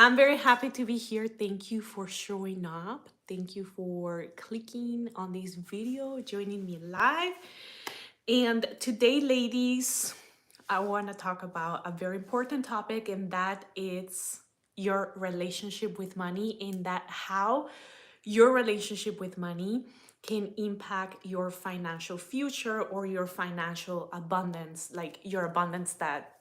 I'm very happy to be here. Thank you for showing up. Thank you for clicking on this video, joining me live. And today, ladies, I want to talk about a very important topic, and that is your relationship with money, and that how your relationship with money can impact your financial future or your financial abundance, like your abundance that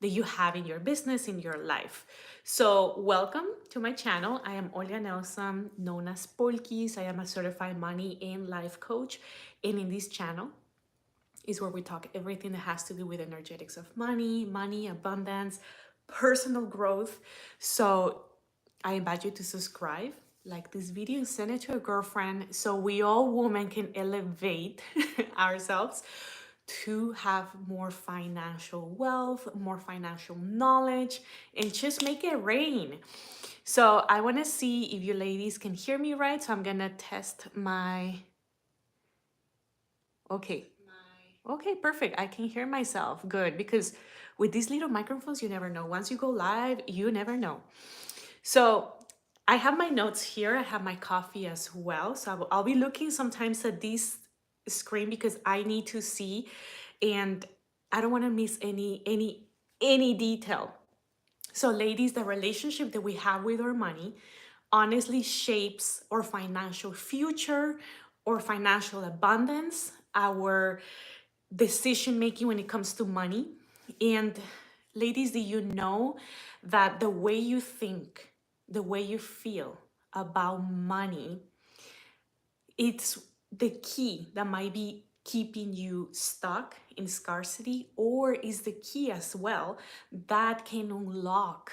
you have in your business, in your life. So, welcome to my channel. I am Olga Nelson, known as Polkis. I am a certified money and life coach. And in this channel is where we talk everything that has to do with energetics of money, abundance, personal growth. So, I invite you to subscribe, like this video, and send it to a girlfriend so we all women can elevate ourselves to have more financial wealth, more financial knowledge, and just make it rain. So I want to see if you ladies can hear me right. So I'm going to test my. Okay. Okay, perfect. I can hear myself. Good. Because with these little microphones, you never know. Once you go live, you never know. So I have my notes here. I have my coffee as well. So I'll be looking sometimes at this screen because I need to see, and I don't want to miss any detail. So ladies, the relationship that we have with our money honestly shapes our financial future or financial abundance, our decision making when it comes to money. And ladies, do you know that the way you think, the way you feel about money, it's the key that might be keeping you stuck in scarcity, or is the key as well that can unlock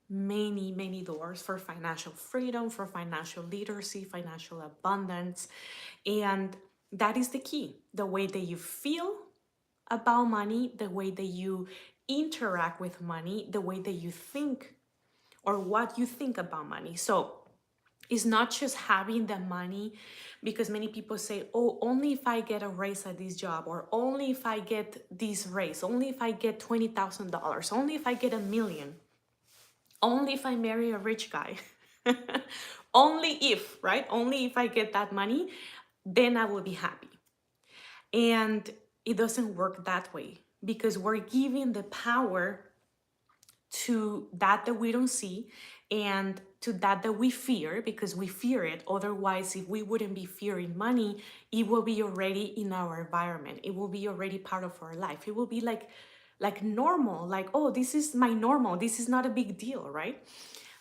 many doors for financial freedom, for financial literacy, financial abundance. And that is the key. The way that you feel about money, the way that you interact with money, the way that you think or what you think about money. So it's not just having the money, because many people say, oh, only if I get a raise at this job, or only if I get this raise, only if I get $20,000, only if I get $1 million, only if I marry a rich guy. Only if, right? Only if I get that money, then I will be happy. And it doesn't work that way, because we're giving the power to that we don't see, and to that we fear, because we fear it. Otherwise, if we wouldn't be fearing money, it will be already in our environment. It will be already part of our life. It will be like normal, like, oh, this is my normal. This is not a big deal, right?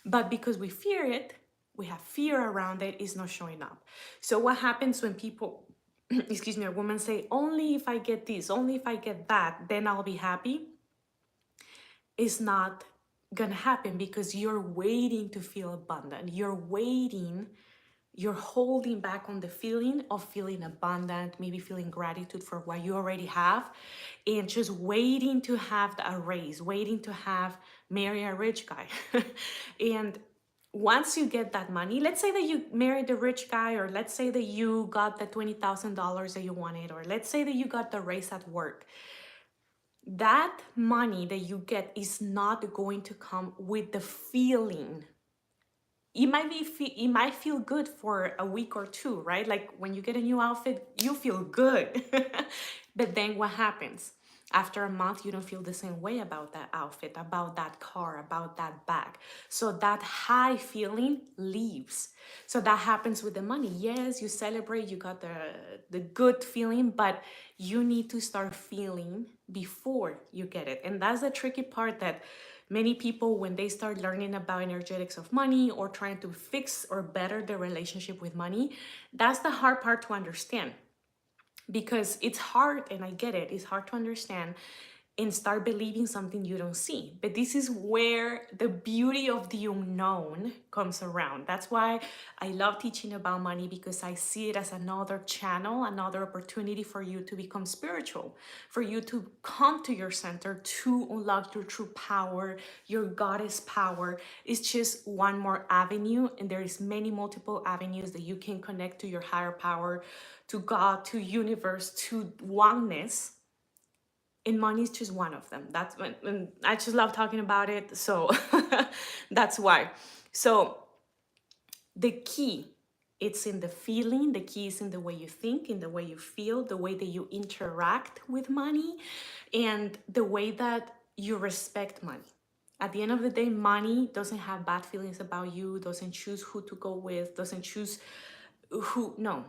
But because we fear it, we have fear around it, it's not showing up. So what happens when people excuse me, a woman say, only if I get this, only if I get that, then I'll be happy, is not gonna happen, because you're waiting to feel abundant. You're holding back on the feeling of feeling abundant, maybe feeling gratitude for what you already have, and just waiting to have a raise, waiting to have marry a rich guy. And once you get that money, let's say that you married a rich guy, or let's say that you got the $20,000 that you wanted, or let's say that you got the raise at work, that money that you get is not going to come with the feeling. It might feel good for a week or two, right? Like when you get a new outfit, you feel good. But then what happens? After a month, you don't feel the same way about that outfit, about that car, about that bag. So that high feeling leaves. So that happens with the money. Yes, you celebrate, you got the good feeling, but you need to start feeling before you get it. And that's the tricky part, that many people, when they start learning about energetics of money or trying to fix or better their relationship with money, that's the hard part to understand, because it's hard, and I get it, it's hard to understand and start believing something you don't see. But this is where the beauty of the unknown comes around. That's why I love teaching about money, because I see it as another channel, another opportunity for you to become spiritual, for you to come to your center, to unlock your true power, your goddess power. It's just one more avenue, and there is many multiple avenues that you can connect to your higher power, to God, to universe, to oneness, And money is just one of them. That's when I just love talking about it. So that's why. So the key, it's in the feeling. The key is in the way you think, in the way you feel, the way that you interact with money, and the way that you respect money. At the end of the day, money doesn't have bad feelings about you, doesn't choose who to go with, doesn't choose who. No,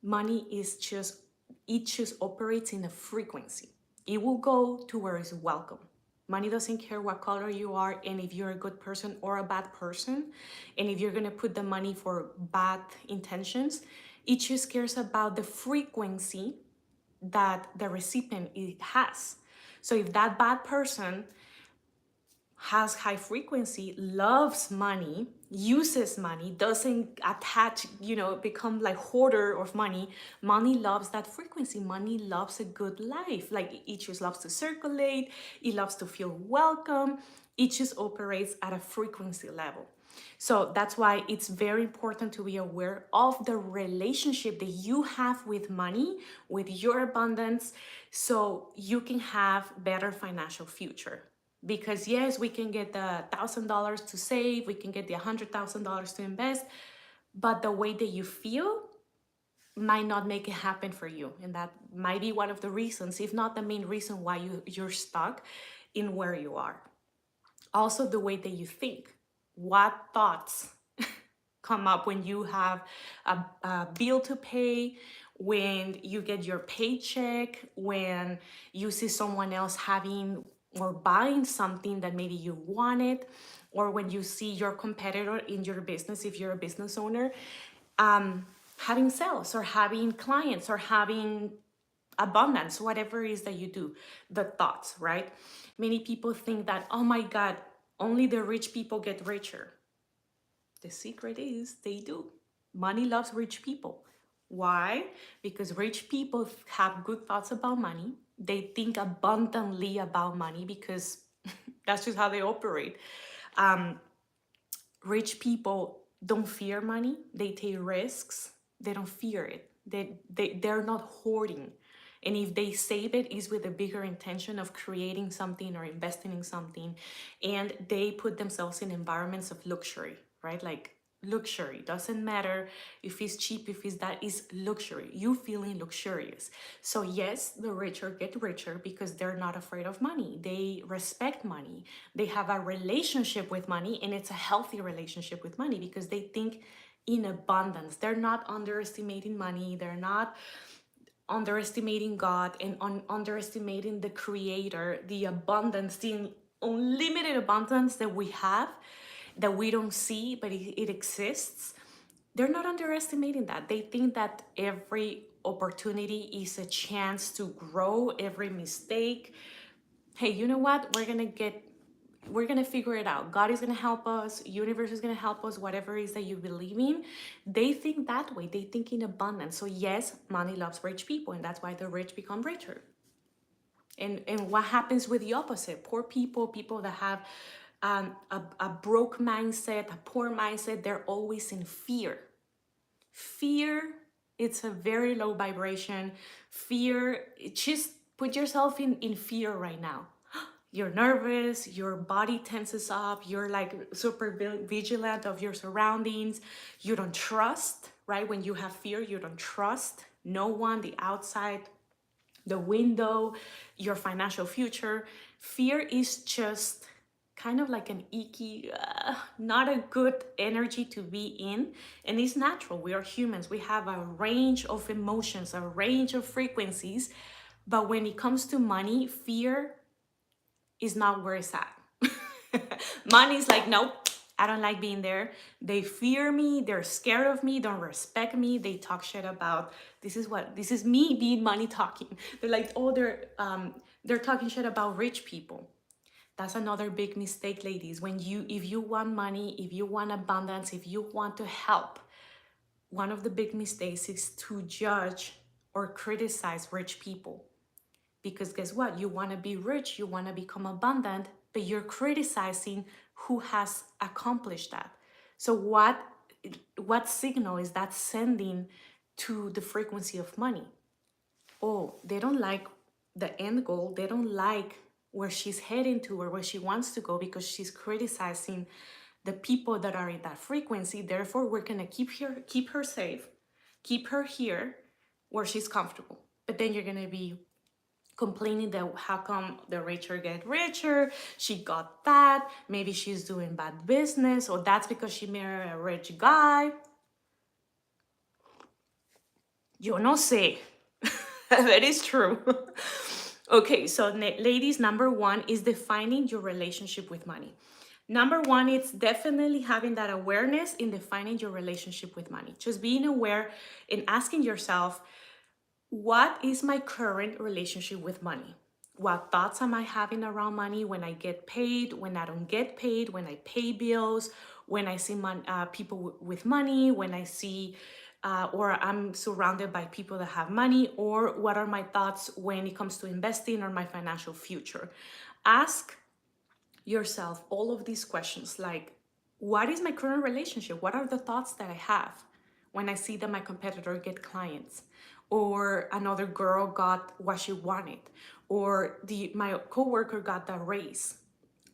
money is just, it just operates in a frequency. It will go to where it's welcome. Money doesn't care what color you are, and if you're a good person or a bad person, and if you're going to put the money for bad intentions. It just cares about the frequency that the recipient it has. So if that bad person has high frequency, loves money, uses money, doesn't attach, become like hoarder of money. Money loves that frequency. Money loves a good life. Like it just loves to circulate. It loves to feel welcome. It just operates at a frequency level. So that's why it's very important to be aware of the relationship that you have with money, with your abundance, so you can have better financial future. Because yes, we can get the $1,000 to save, we can get the $100,000 to invest, but the way that you feel might not make it happen for you. And that might be one of the reasons, if not the main reason, why you're stuck in where you are. Also, the way that you think. What thoughts come up when you have a bill to pay, when you get your paycheck, when you see someone else having or buying something that maybe you wanted, or when you see your competitor in your business, if you're a business owner, having sales or having clients or having abundance, whatever it is that you do, the thoughts, right? Many people think that, oh my God, only the rich people get richer. The secret is they do. Money loves rich people. Why? Because rich people have good thoughts about money. They think abundantly about money because that's just how they operate. Rich people don't fear money. They take risks. They don't fear it. They're not hoarding. And if they save it, is with a bigger intention of creating something or investing in something. And they put themselves in environments of luxury, right? Like luxury doesn't matter if it's cheap, if it's that, is luxury. You feeling luxurious. So yes, the richer get richer because they're not afraid of money. They respect money. They have a relationship with money, and it's a healthy relationship with money because they think in abundance. They're not underestimating money. They're not underestimating God and underestimating the creator, the abundance, the unlimited abundance that we have, that we don't see, but it exists. They're not underestimating that. They think that every opportunity is a chance to grow, every mistake. Hey, you know what? We're gonna figure it out. God is gonna help us, universe is gonna help us, whatever it is that you believe in. They think that way. They think in abundance. So yes, money loves rich people, and that's why the rich become richer. And what happens with the opposite? Poor people, people that have a broke mindset, a poor mindset, they're always in fear. Fear, it's a very low vibration. Fear, just put yourself in fear right now. You're nervous, your body tenses up, you're like super vigilant of your surroundings. You don't trust, right? When you have fear, you don't trust no one, the outside, the window, your financial future. Fear is just kind of like an icky, not a good energy to be in. And it's natural. We are humans. We have a range of emotions, a range of frequencies. But when it comes to money, fear is not where it's at. Money is like, nope, I don't like being there. They fear me, they're scared of me, don't respect me, they talk shit about this is me being money talking. They're like, oh, they're talking shit about rich people. That's another big mistake, ladies. If you want money, if you want abundance, if you want to help, one of the big mistakes is to judge or criticize rich people. Because guess what? You want to be rich, you want to become abundant, but you're criticizing who has accomplished that. So what signal is that sending to the frequency of money? Oh, they don't like the end goal. They don't like where she's heading to or where she wants to go because she's criticizing the people that are in that frequency. Therefore, we're gonna keep her safe, keep her here where she's comfortable. But then you're gonna be complaining that how come the richer get richer, she got that, maybe she's doing bad business, or that's because she married a rich guy. Yo no sé. That is true. Okay, so ladies, number one is defining your relationship with money. Number one, it's definitely having that awareness in defining your relationship with money. Just being aware and asking yourself, what is my current relationship with money? What thoughts am I having around money when I get paid, when I don't get paid, when I pay bills, when I see people with money, when I see or I'm surrounded by people that have money, or what are my thoughts when it comes to investing or my financial future? Ask yourself all of these questions like, what is my current relationship? What are the thoughts that I have when I see that my competitor get clients, or another girl got what she wanted, or my coworker got the raise,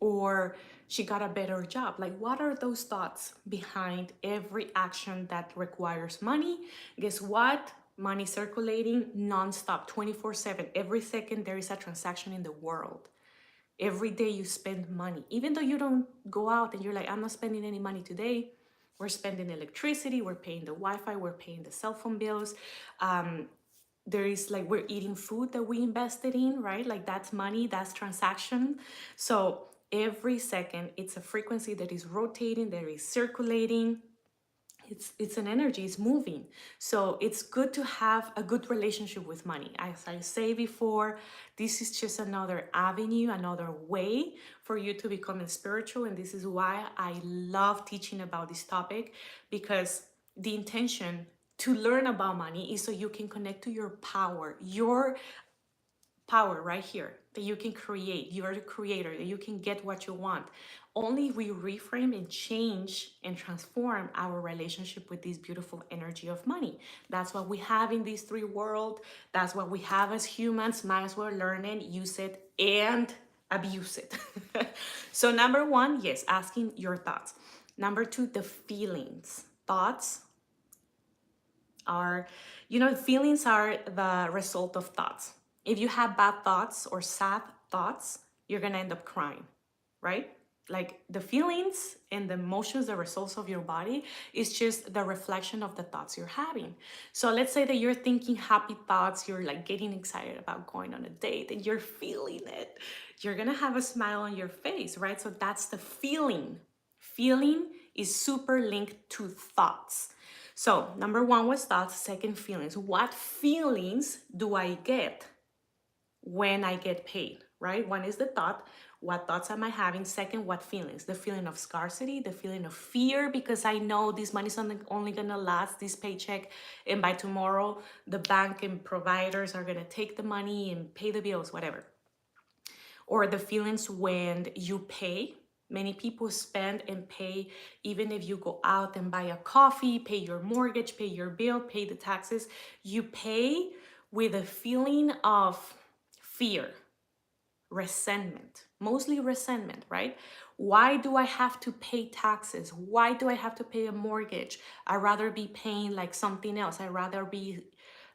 or she got a better job? Like, what are those thoughts behind every action that requires money? Guess what? Money circulating nonstop, 24/7. Every second there is a transaction in the world. Every day you spend money, even though you don't go out and you're like, I'm not spending any money today. We're spending electricity, we're paying the Wi-Fi, we're paying the cell phone bills. There is like, we're eating food that we invested in, right? Like, that's money, that's transaction. So every second it's a frequency that is rotating, that is circulating. It's an energy, it's moving. So it's good to have a good relationship with money. As I say before, this is just another avenue, another way for you to become spiritual. And this is why I love teaching about this topic, because the intention to learn about money is so you can connect to your power right here, that you can create. You're the creator, that you can get what you want. Only if we reframe and change and transform our relationship with this beautiful energy of money. That's what we have in these three worlds. That's what we have as humans. Might as well learn it, use it, and abuse it. So number one, yes, asking your thoughts. Number two, the feelings. Thoughts are, feelings are the result of thoughts. If you have bad thoughts or sad thoughts, you're gonna end up crying, right? Like, the feelings and the emotions, the results of your body, is just the reflection of the thoughts you're having. So let's say that you're thinking happy thoughts, you're like getting excited about going on a date and you're feeling it. You're gonna have a smile on your face, right? So that's the feeling. Feeling is super linked to thoughts. So number one was thoughts, second feelings. What feelings do I get when I get paid, right? One is the thought. What thoughts am I having? Second, what feelings? The feeling of scarcity, the feeling of fear, because I know this money's only gonna last this paycheck, and by tomorrow the bank and providers are gonna take the money and pay the bills, whatever. Or the feelings when you pay. Many people spend and pay, even if you go out and buy a coffee, pay your mortgage, pay your bill, pay the taxes, you pay with a feeling of fear, resentment, mostly resentment, right? Why do I have to pay taxes? Why do I have to pay a mortgage? I'd rather be paying like something else. I'd rather be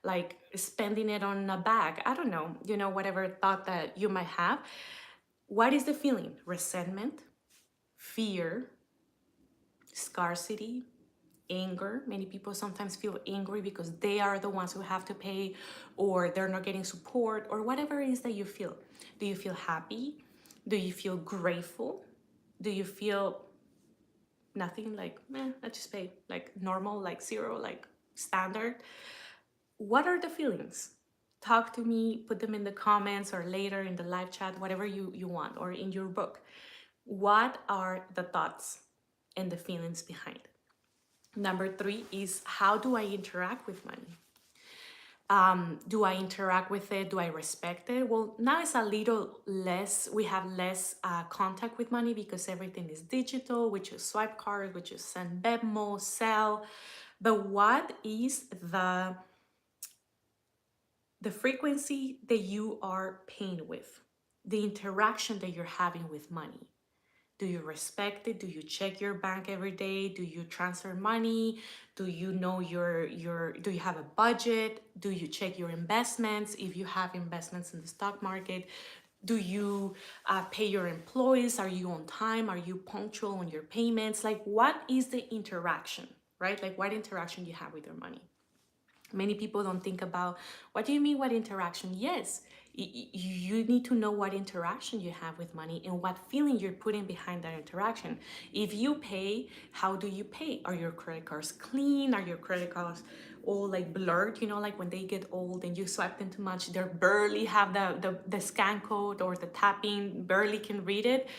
like spending it on a bag. I don't know, whatever thought that you might have. What is the feeling? Resentment, fear, scarcity, anger. Many people sometimes feel angry because they are the ones who have to pay, or they're not getting support, or whatever it is that you feel. Do you feel happy? Do you feel grateful? Do you feel nothing, like, I just pay, like normal, like zero, like standard? What are the feelings? Talk to me, put them in the comments or later in the live chat, whatever you want, or in your book. What are the thoughts and the feelings behind it? Number three is, how do I interact with money? Do I interact with it? Do I respect it? Well, now it's a little less, we have less contact with money because everything is digital. We just swipe cards, we just send Venmo, sell. But what is the the frequency that you are paying with, the interaction that you're having with money. Do you respect it? Do you check your bank every day? Do you transfer money? Do you know do you have a budget? Do you check your investments if you have investments in the stock market? Do you pay your employees? Are you on time? Are you punctual on your payments? Like, what is the interaction, right? Like, what interaction you have with your money? Many people don't think about, what do you mean, what interaction? Yes, you need to know what interaction you have with money and what feeling you're putting behind that interaction. If you pay, how do you pay? Are your credit cards clean? Are your credit cards all like blurred? You know, like when they get old and you swipe them too much, they barely have the scan code, or the tapping barely can read it.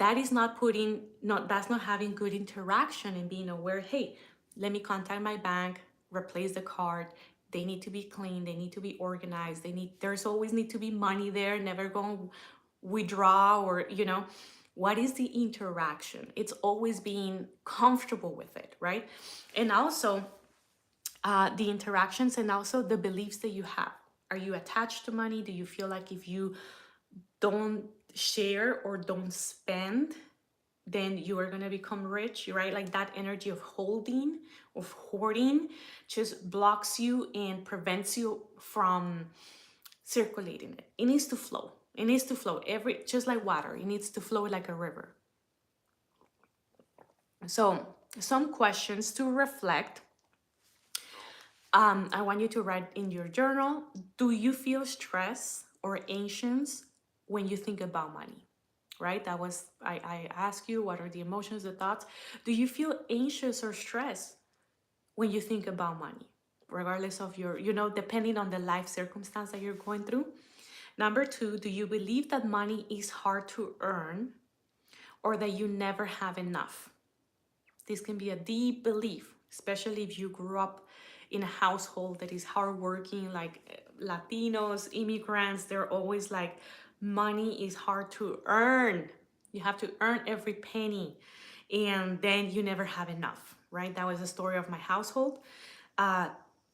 That is that's not having good interaction and being aware, hey, let me contact my bank, replace the card. They need to be clean, they need to be organized, there's always need to be money there, never going to withdraw, or what is the interaction? It's always being comfortable with it, right? And also the interactions, and also the beliefs that you have. Are you attached to money? Do you feel like if you don't share or don't spend, then you are going to become rich, right? Like that energy of holding, of hoarding, just blocks you and prevents you from circulating it. It needs to flow. It needs to flow just like water. It needs to flow like a river. So some questions to reflect. I want you to write in your journal, do you feel stress or anxious when you think about money? Right? I ask you, what are the emotions, the thoughts? Do you feel anxious or stressed when you think about money? Regardless of your, depending on the life circumstance that you're going through. Number 2, do you believe that money is hard to earn, or that you never have enough? This can be a deep belief, especially if you grew up in a household that is hardworking, like Latinos, immigrants. They're always like, money is hard to earn. You have to earn every penny, and then you never have enough, right? That was the story of my household.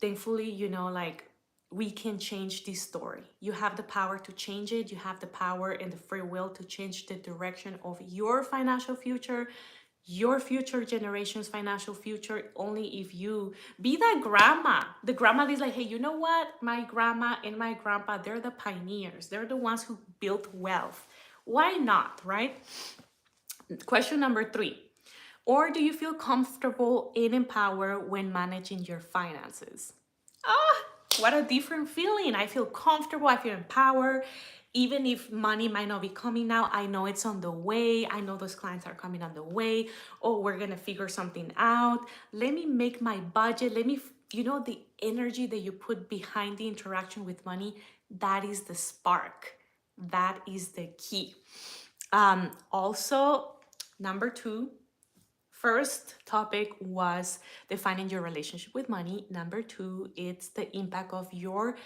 Thankfully, like, we can change this story. You have the power to change it. You have the power and the free will to change the direction of your financial future, your future generation's financial future, only if you be that grandma. The grandma is like, hey, you know what? My grandma and my grandpa, they're the pioneers. They're the ones who built wealth. Why not, right? Question number 3. Or do you feel comfortable and empowered when managing your finances? What a different feeling. I feel comfortable, I feel empowered. Even if money might not be coming now, I know it's on the way. I know those clients are coming on the way. Oh, we're gonna figure something out. Let me make my budget. The energy that you put behind the interaction with money, that is the spark. That is the key. Also, number 2, first topic was defining your relationship with money. Number 2, it's the impact of your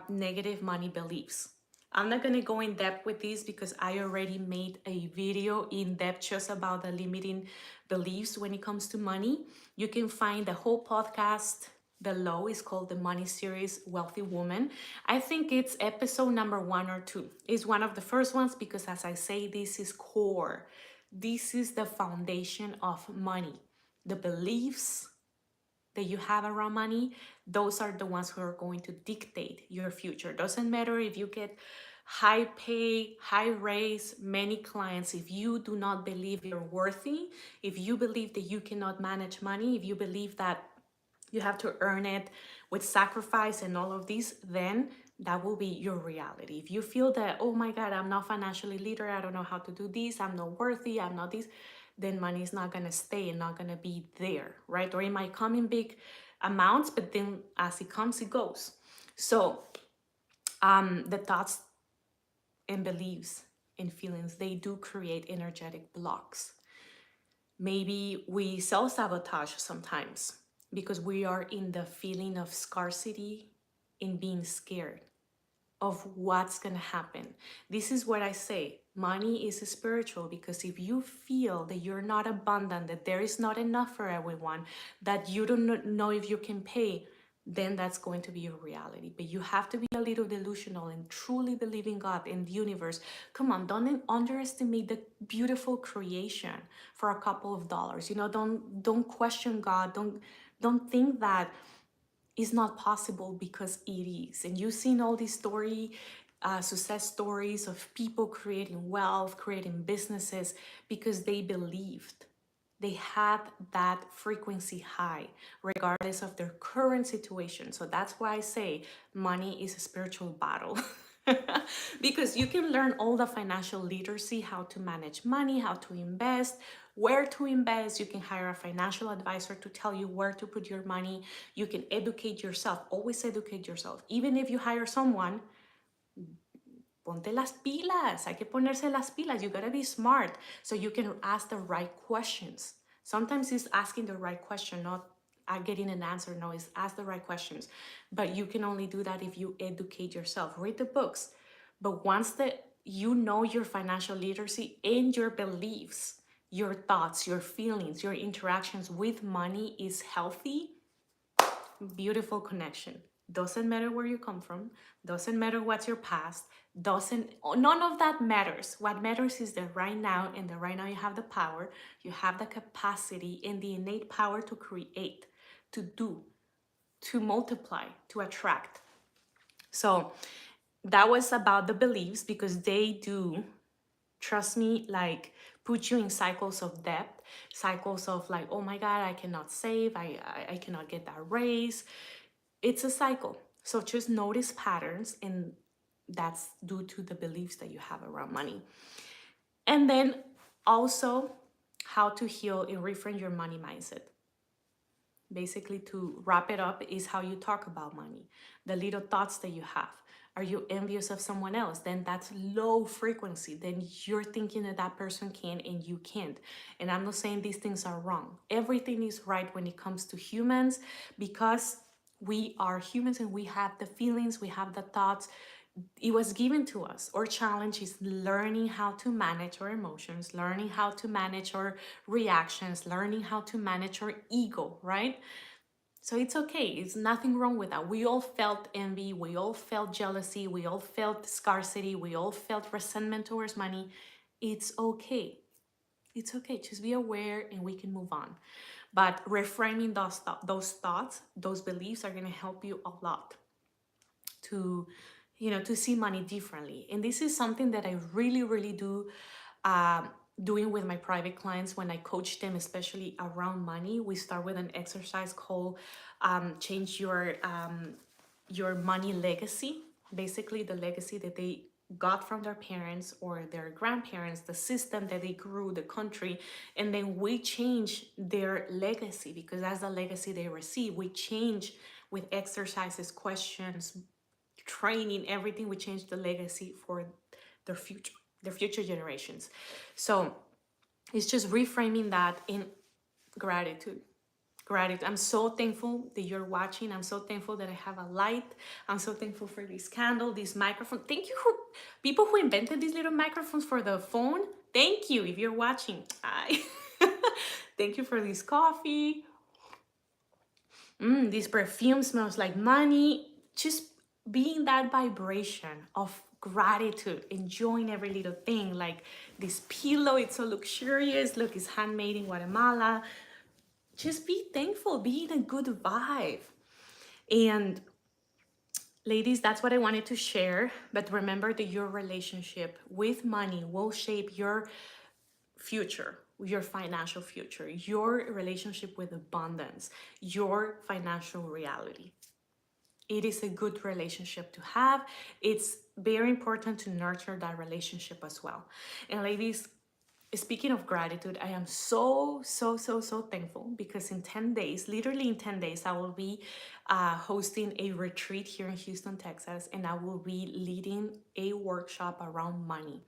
negative money beliefs. I'm not going to go in depth with this because I already made a video in depth just about the limiting beliefs when it comes to money. You can find the whole podcast below. It's called the Money Series Wealthy Woman. I think it's episode number 1 or 2. It's one of the first ones because, as I say, this is core. This is the foundation of money. The beliefs that you have around money, those are the ones who are going to dictate your future. Doesn't matter if you get high pay, high raise, many clients. If you do not believe you're worthy, if you believe that you cannot manage money, if you believe that you have to earn it with sacrifice and all of these, then that will be your reality. If you feel that, oh my God, I'm not financially literate, I don't know how to do this, I'm not worthy, I'm not this, then money is not gonna stay and not gonna be there, right? Or it might come in big amounts, but then as it comes, it goes. So the thoughts and beliefs and feelings, they do create energetic blocks. Maybe we self-sabotage sometimes because we are in the feeling of scarcity and being scared of what's going to happen. This is what I say. Money is spiritual, because if you feel that you're not abundant, that there is not enough for everyone, that you don't know if you can pay, then that's going to be your reality. But you have to be a little delusional and truly believe in God, in the universe. Come on, don't underestimate the beautiful creation for a couple of dollars. You know, don't question God. Don't think that it's not possible, because it is. And you've seen all these success stories of people creating wealth, creating businesses, because they believed. They had that frequency high, regardless of their current situation. So that's why I say money is a spiritual battle. Because you can learn all the financial literacy, how to manage money, how to invest, where to invest. You can hire a financial advisor to tell you where to put your money. You can educate yourself. Always educate yourself. Even if you hire someone, ponte las pilas. Hay que ponerse las pilas. You gotta be smart so you can ask the right questions. Sometimes it's asking the right question, not getting an answer. No, it's ask the right questions. But you can only do that if you educate yourself. Read the books. But once you know your financial literacy and your beliefs, your thoughts, your feelings, your interactions with money is healthy, beautiful connection. Doesn't matter where you come from, doesn't matter what's your past, none of that matters. What matters is that right now, and that right now you have the power, you have the capacity and the innate power to create, to do, to multiply, to attract. So that was about the beliefs, because they do, trust me, like put you in cycles of debt, cycles of like, oh my God, I cannot save, I cannot get that raise. It's a cycle. So just notice patterns, and that's due to the beliefs that you have around money. And then also how to heal and reframe your money mindset. Basically, to wrap it up, is how you talk about money, the little thoughts that you have. Are you envious of someone else? Then that's low frequency. Then you're thinking that that person can and you can't. And I'm not saying these things are wrong. Everything is right when it comes to humans, because we are humans and we have the feelings, we have the thoughts. It was given to us. Our challenge is learning how to manage our emotions, learning how to manage our reactions, learning how to manage our ego, right? So it's okay. It's nothing wrong with that. We all felt envy. We all felt jealousy. We all felt scarcity. We all felt resentment towards money. It's okay. It's okay. Just be aware and we can move on. But reframing those thoughts, those beliefs are going to help you a lot to, to see money differently. And this is something that I really, really do doing with my private clients when I coach them, especially around money. We start with an exercise called change your money legacy. Basically, the legacy that they got from their parents or their grandparents, the system that they grew, the country, and then we change their legacy, because that's the legacy they receive. We change with exercises, questions, training, everything. We change the legacy for their future generations. So it's just reframing that in gratitude. I'm so thankful that you're watching. I'm so thankful that I have a light. I'm so thankful for this candle, this microphone. Thank you for people who invented these little microphones for the phone. Thank you if you're watching. Thank you for this coffee. This perfume smells like money. Just being that vibration of gratitude, enjoying every little thing. Like this pillow, it's so luxurious. Look, it's handmade in Guatemala. Just be thankful, be in a good vibe. And ladies, that's what I wanted to share. But remember that your relationship with money will shape your future, your financial future, your relationship with abundance, your financial reality. It is a good relationship to have. It's very important to nurture that relationship as well. And ladies, speaking of gratitude, I am so thankful, because in 10 days, literally in 10 days, I will be hosting a retreat here in Houston, Texas, and I will be leading a workshop around money.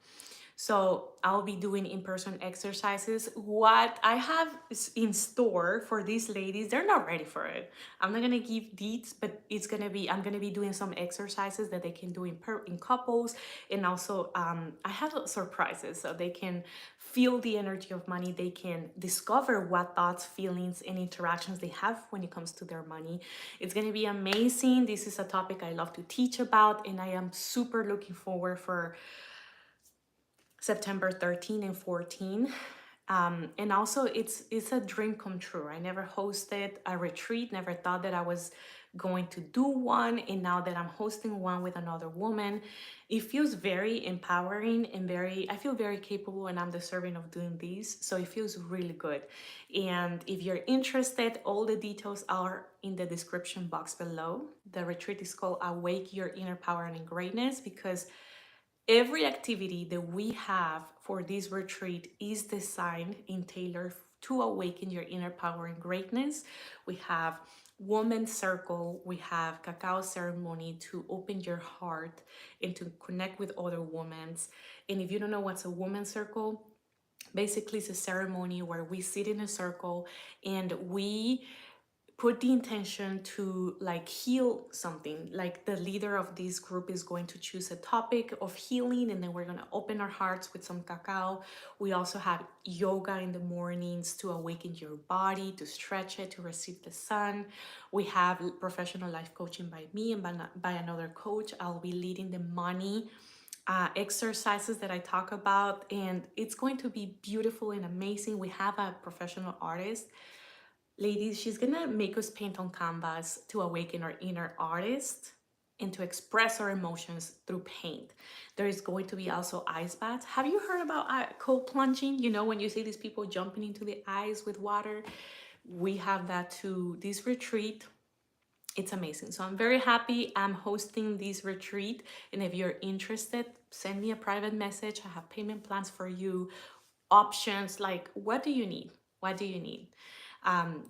So I'll be doing in-person exercises. What I have in store for these ladies, they're not ready for it. I'm not gonna give deets, but I'm gonna be doing some exercises that they can do in couples, and also I have surprises so they can feel the energy of money. They can discover what thoughts, feelings, and interactions they have when it comes to their money. It's gonna be amazing. This is a topic I love to teach about, and I am super looking forward for September 13 and 14. And also it's a dream come true. I never hosted a retreat, never thought that I was going to do one. And now that I'm hosting one with another woman, it feels very empowering and I feel very capable, and I'm deserving of doing these. So it feels really good. And if you're interested, all the details are in the description box below. The retreat is called Awake Your Inner Power and Greatness, because every activity that we have for this retreat is designed and tailored to awaken your inner power and greatness. We have women's circle, we have cacao ceremony to open your heart and to connect with other women. And if you don't know what's a women's circle, basically it's a ceremony where we sit in a circle and we put the intention to like heal something. Like the leader of this group is going to choose a topic of healing, and then we're going to open our hearts with some cacao. We also have yoga in the mornings to awaken your body, to stretch it, to receive the sun. We have professional life coaching by me and by another coach. I'll be leading the money exercises that I talk about, and it's going to be beautiful and amazing. We have a professional artist. Ladies, she's gonna make us paint on canvas to awaken our inner artist and to express our emotions through paint. There is going to be also ice baths. Have you heard about cold plunging? You know, when you see these people jumping into the ice with water, we have that too. This retreat, it's amazing. So I'm very happy I'm hosting this retreat. And if you're interested, send me a private message. I have payment plans for you, options like what do you need? What do you need?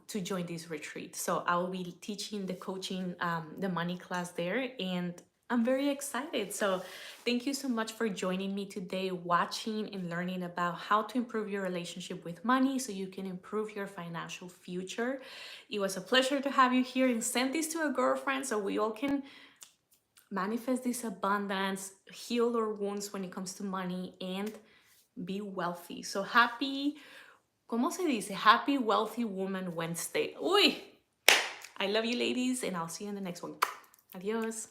To join this retreat. So I will be teaching the coaching, the money class there, and I'm very excited. So thank you so much for joining me today, watching and learning about how to improve your relationship with money so you can improve your financial future. It was a pleasure to have you here, and send this to a girlfriend so we all can manifest this abundance, heal our wounds when it comes to money, and be wealthy. So happy, ¿cómo se dice? Happy Wealthy Woman Wednesday. Uy, I love you ladies, and I'll see you in the next one. Adios.